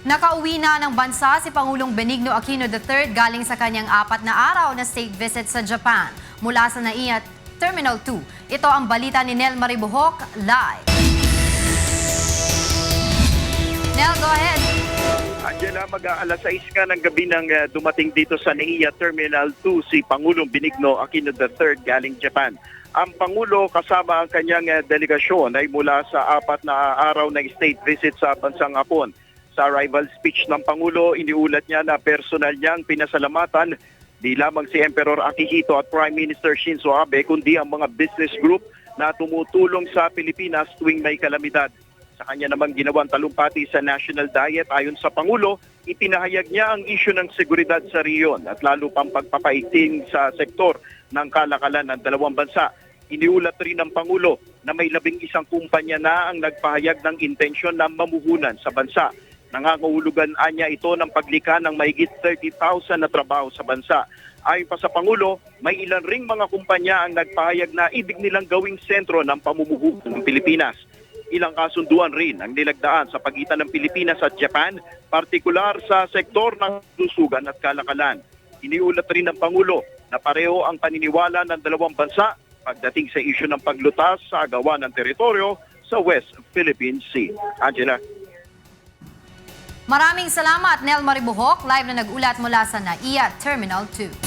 Nakauwi na ng bansa si Pangulong Benigno Aquino III galing sa kanyang 4 na araw na state visit sa Japan mula sa NAIA Terminal 2. Ito ang balita ni Nel Maribuhok live. Nel, go ahead. Angela, mag-aalas 6 ka ng gabi nang dumating dito sa NAIA Terminal 2 si Pangulong Benigno Aquino III galing Japan. Ang Pangulo kasama ang kanyang delegasyon ay mula sa 4 na araw na state visit sa bansang Hapon. Sa arrival speech ng Pangulo, iniulat niya na personal niyang pinasalamatan di lamang si Emperor Akihito at Prime Minister Shinzo Abe kundi ang mga business group na tumutulong sa Pilipinas tuwing may kalamidad. Sa kanya namang ginawang talumpati sa national diet ayon sa Pangulo, ipinahayag niya ang isyu ng seguridad sa riyon at lalo pang pagpapaigting sa sektor ng kalakalan ng dalawang bansa. Iniulat rin ng Pangulo na may 11 kumpanya na ang nagpahayag ng intensyon na mamuhunan sa bansa. Nangangahulugan niya ito ng paglikha ng mahigit 30,000 na trabaho sa bansa. Ayon pa sa Pangulo, may ilan ring mga kumpanya ang nagpahayag na ibig nilang gawing sentro ng pamumuhunan ng Pilipinas. Ilang kasunduan rin ang nilagdaan sa pagitan ng Pilipinas at Japan, partikular sa sektor ng lusugan at kalakalan. Iniulat rin ng Pangulo na pareho ang paniniwala ng dalawang bansa pagdating sa isyu ng paglutas sa agawan ng teritoryo sa West Philippine Sea. Angela. Maraming salamat, Nel Maribuhok, live na nag-ulat mula sa NAIA Terminal 2.